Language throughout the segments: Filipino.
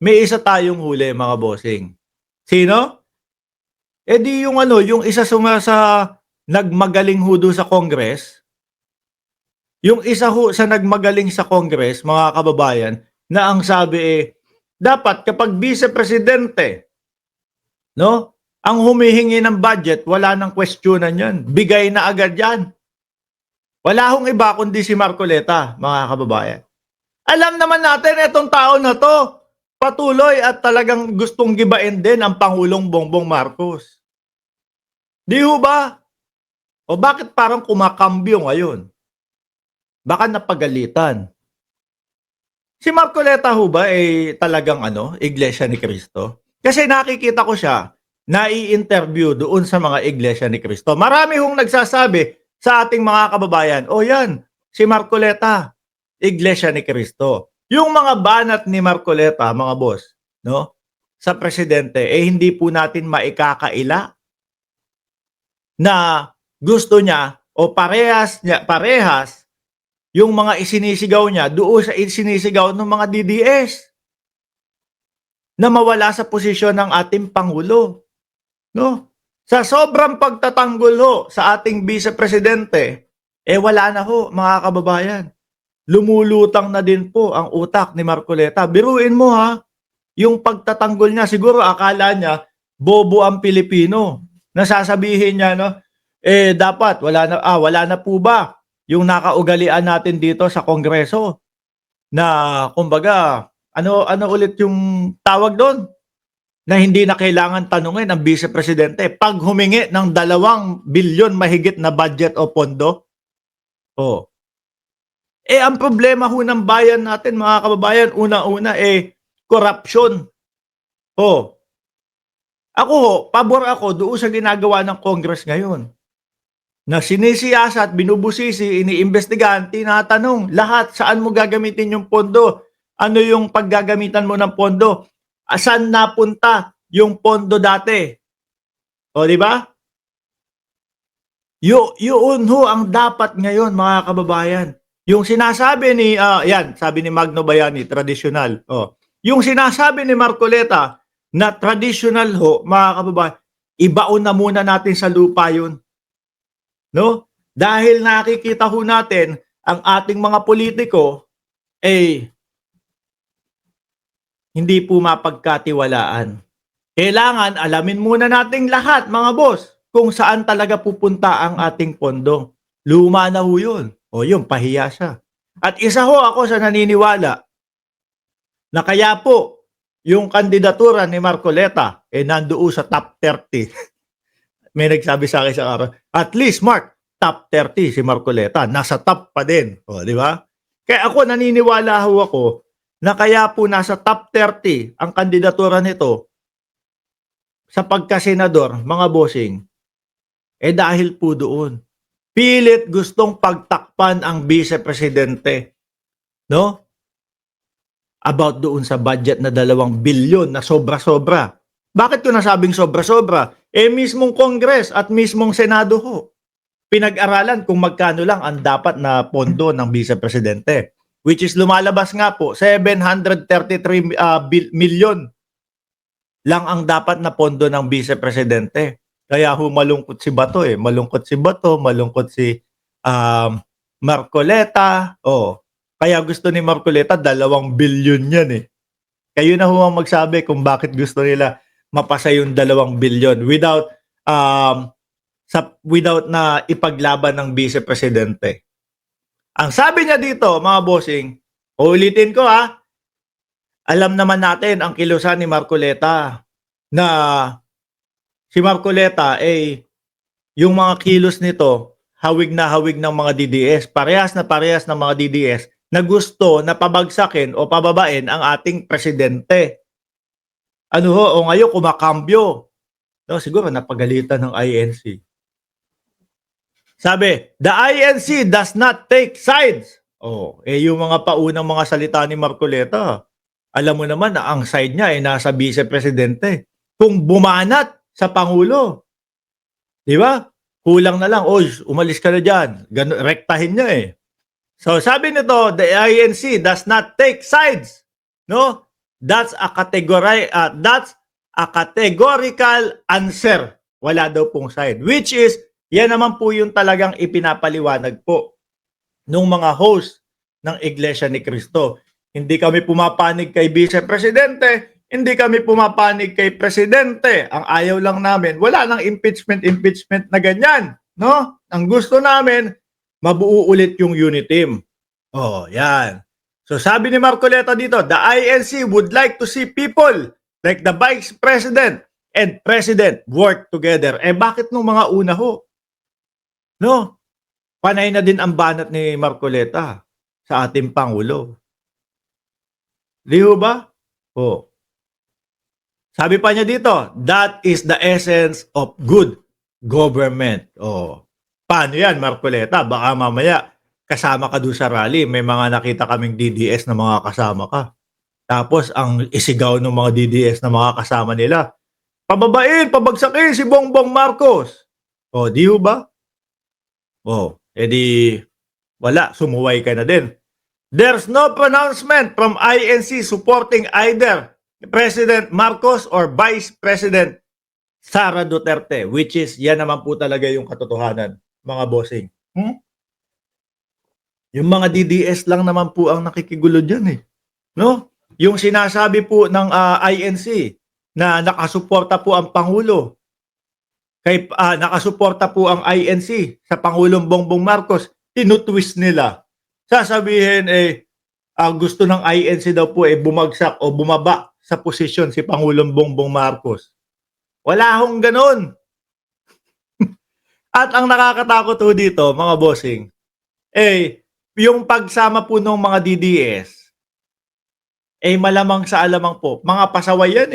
may isa tayong huli mga bossing. Sino? Eh di yung ano, yung isa sa nagmagaling ho doon sa Congress, yung isa ho sa nagmagaling sa Congress, mga kababayan, na ang sabi dapat kapag vice presidente, no? Ang humihingi ng budget, wala nang questionan yan. Bigay na agad yan. Wala hong iba kundi si Marcoleta, mga kababayan. Alam naman natin itong tao na to, patuloy at talagang gustong gibain din ang Pangulong Bongbong Marcos. Di ho ba? O bakit parang kumakambyo ngayon? Baka napagalitan. Si Marcoleta ho ba talagang Iglesia ni Cristo? Kasi nakikita ko siya, nai-interview doon sa mga Iglesia ni Cristo. Marami hong nagsasabi sa ating mga kababayan, o yan, si Marcoleta, Iglesia ni Cristo. Yung mga banat ni Marcoleta, mga boss, no, sa presidente, hindi po natin maikakaila na gusto niya o parehas yung mga isinisigaw niya doon sa isinisigaw ng mga DDS na mawala sa posisyon ng ating Pangulo. No? Sa sobrang pagtatanggol ho sa ating Vice Presidente, wala na ho mga kababayan. Lumulutang na din po ang utak ni Marcoleta. Biruin mo ha, yung pagtatanggol niya, siguro akala niya, bobo ang Pilipino. Nasasabihin niya, no, dapat, wala na po ba yung nakaugalian natin dito sa Kongreso na kumbaga ano ulit yung tawag doon na hindi na kailangan tanungin ang Vice Presidente pag humingi ng 2 bilyon mahigit na budget o pondo. Oh. Ang problema ho ng bayan natin mga kababayan, una-una corruption. Oh. Ako ho, pabor ako doon sa ginagawa ng Congress ngayon. Na sinisiyasat, binubusisi, iniimbestigahan, tinatanong lahat saan mo gagamitin yung pondo. Ano yung paggagamitan mo ng pondo? Saan napunta yung pondo dati? O di ba? Yun ho ang dapat ngayon mga kababayan. Yung sinasabi ni sabi ni Magno Bayani, traditional. Oh. Yung sinasabi ni Marcoleta na traditional ho, mga kababayan, ibaon na muna natin sa lupa yun. No? Dahil nakikita ho natin ang ating mga politiko hindi po mapagkatiwalaan. Kailangan alamin muna nating lahat mga boss kung saan talaga pupunta ang ating pondo. Luma na ho yun. O yun, pahiya siya. At isa ho ako sa naniniwala na kaya po yung kandidatura ni Marcoleta nandoon sa top 30. May nagsabi sa akin sa araw, at least Mark, top 30 si Marcoleta. Nasa top pa din. O, di ba? Kaya ako naniniwala ho ako na kaya po nasa top 30 ang kandidatura nito sa pagkasenador, mga bossing, dahil po doon. Pilit gustong pagtakpan ang Vice Presidente, no? About doon sa budget na 2 bilyon na sobra-sobra. Bakit ko nasabing sobra-sobra? Mismong Congress at mismong Senado ho. Pinag-aralan kung magkano lang ang dapat na pondo ng Vice Presidente. Which is lumalabas nga po, 733 million lang ang dapat na pondo ng Vice Presidente. Kaya ho malungkot si Bato Malungkot si Bato, malungkot si Marcoleta. Kaya gusto ni Marcoleta 2 bilyon yan Kayo na ho ang magsabi kung bakit gusto nila mapasa yung 2 bilyon without na ipaglaban ng Vice Presidente. Ang sabi niya dito, mga bossing, ulitin ko alam naman natin ang kilusan ni Marcoleta na si Marcoleta yung mga kilos nito, hawig na hawig ng mga DDS, parehas na parehas ng mga DDS na gusto na pabagsakin o pababain ang ating presidente. O ngayon kumakambyo. No, siguro napagalitan ng INC. Sabi, the INC does not take sides. Yung mga paunang mga salita ni Marcoleta, alam mo naman na ang side niya nasa Vice Presidente. Kung bumanat sa Pangulo, di ba? Kulang na lang, umalis ka na dyan. Rektahin niya So sabi nito, the INC does not take sides. No? That's a categorical answer. Wala daw pong side. Which is, yan naman po yung talagang ipinapaliwanag po nung mga host ng Iglesia ni Cristo. Hindi kami pumapanig kay Vice Presidente, hindi kami pumapanig kay Presidente. Ang ayaw lang namin, wala nang impeachment na ganyan. No? Ang gusto namin, mabuo ulit yung unity team. Oh, yan. So sabi ni Marcoleta dito, the INC would like to see people like the Vice President and President work together. Eh bakit nung mga una ho? No? Panay na din ang banat ni Marcoleta sa ating Pangulo. Di ho ba? Oh. Sabi pa niya dito, that is the essence of good government. Oh. Paano yan, Marcoleta? Baka mamaya kasama ka doon sa rally, may mga nakita kaming DDS na mga kasama ka. Tapos ang isigaw ng mga DDS na mga kasama nila, pababain, pabagsakin si Bongbong Marcos. O, di ba? O, edi wala, sumuway ka na din. There's no pronouncement from INC supporting either President Marcos or Vice President Sara Duterte, which is, yan naman po talaga yung katotohanan, mga bossing. Yung mga DDS lang naman po ang nakikigulo dyan eh. No? Yung sinasabi po ng INC na nakasuporta po ang Pangulo, nakasuporta po ang INC sa Pangulong Bongbong Marcos, tinutwist nila. Sasabihin gusto ng INC daw po bumagsak o bumaba sa posisyon si Pangulong Bongbong Marcos. Wala hong ganon. At ang nakakatakot po dito, mga bossing, yung pagsama po ng mga DDS, malamang sa alamang po, mga pasawayan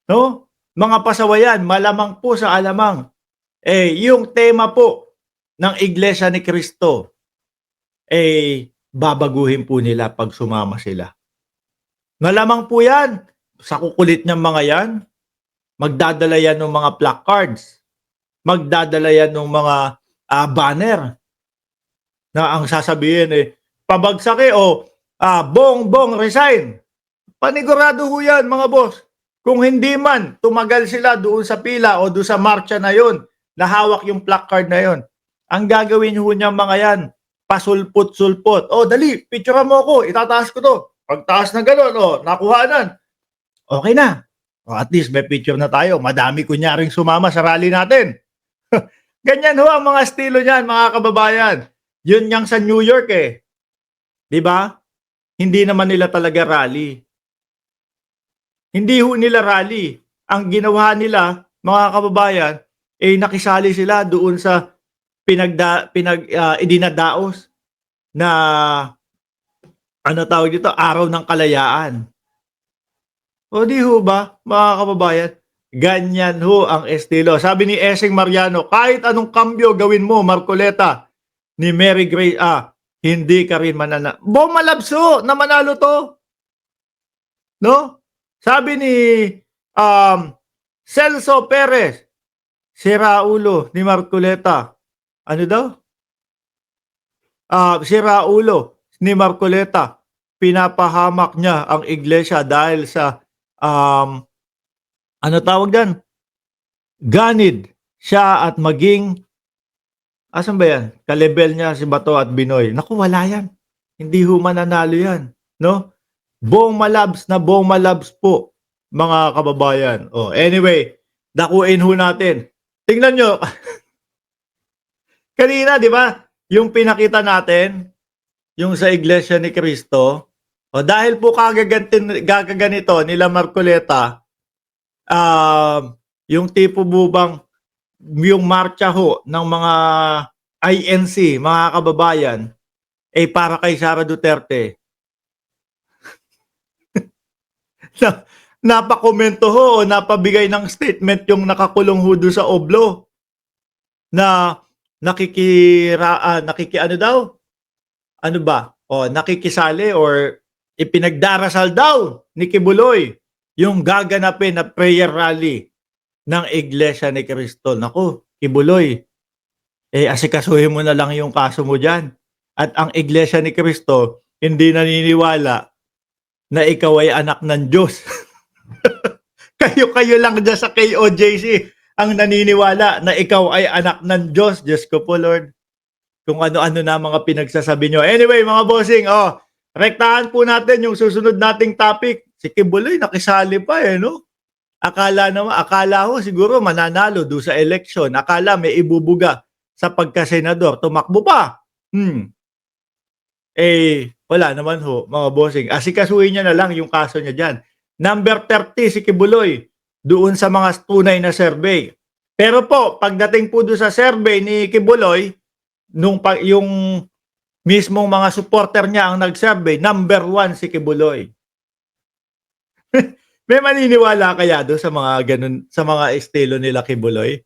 no? Mga pasawayan, malamang po sa alamang. Yung tema po ng Iglesia ni Cristo, babaguhin po nila pag sumama sila. Malamang po yan, sa kukulit niyang mga yan, magdadala yan ng mga placards, magdadala yan ng mga banner, na ang sasabihin pabagsak Bongbong resign. Panigurado ho yan, mga boss. Kung hindi man, tumagal sila doon sa pila o doon sa marcha na yon, nahawak yung placard na yon. Ang gagawin ho niya mga yan, pasulpot-sulpot. Dali, picture mo ako, itataas ko to. Pagtaas na gano'n, nakuhaanan. Okay na. At least may picture na tayo. Madami kunyaring sumama sa rally natin. Ganyan ho ang mga estilo niyan, mga kababayan. Yun yang sa New York Di ba? Hindi naman nila talaga rally. Hindi ho nila rally. Ang ginawa nila, mga kababayan, nakisali sila doon sa idinadaos na tawag dito, Araw ng Kalayaan. O di ho ba, mga kababayan? Ganyan ho ang estilo. Sabi ni Esing Mariano, kahit anong kambyo gawin mo, Marcoleta, ni Mary Grace, hindi ka rin mananalo. Bumalabso na manalo to. No? Sabi ni Celso Perez, sira ulo ni Marcoleta. Ano daw? Sira ulo ni Marcoleta. Pinapahamak niya ang iglesia dahil sa ano tawag diyan? Ganid siya at maging asan ba yan? Kalebel niya si Bato at Binoy. Naku, wala yan. Hindi ho mananalo yan. No? Buong malabs po, mga kababayan. Anyway, dakuin ho natin. Tingnan nyo. Kanina, di ba? Yung pinakita natin, yung sa Iglesia ni Cristo, dahil po gagaganito nila Marcoleta, yung tipo bubang yung marcha ho ng mga INC, mga kababayan, para kay Sara Duterte. Napakomento ho o napabigay ng statement yung nakakulong ho doon sa Oblo na nakikisali or ipinagdarasal daw ni Kibuloy yung gaganapin na prayer rally ng Iglesia ni Cristo. Naku, Kibuloy, asikasuhin mo na lang yung kaso mo dyan. At ang Iglesia ni Cristo, hindi naniniwala na ikaw ay anak ng Diyos. Kayo-kayo lang dyan sa KOJC ang naniniwala na ikaw ay anak ng Diyos. Diyos ko po, Lord. Kung ano-ano na mga pinagsasabi nyo. Anyway, mga bossing, rektahan po natin yung susunod nating topic. Si Kibuloy, nakisali pa no? Akala ho siguro mananalo do sa election. Akala may ibubuga sa pagkasenador. Tumakbo pa. Wala naman ho, mga bossing. Asikasuhin niya na lang yung kaso niya dyan. Number 30 si Kibuloy doon sa mga tunay na survey. Pero po, pagdating po doon sa survey ni Kibuloy, yung mismong mga supporter niya ang nag-survey, number 1 si Kibuloy. May maniniwala kaya doon sa mga ganun, sa mga estilo nila Kibuloy?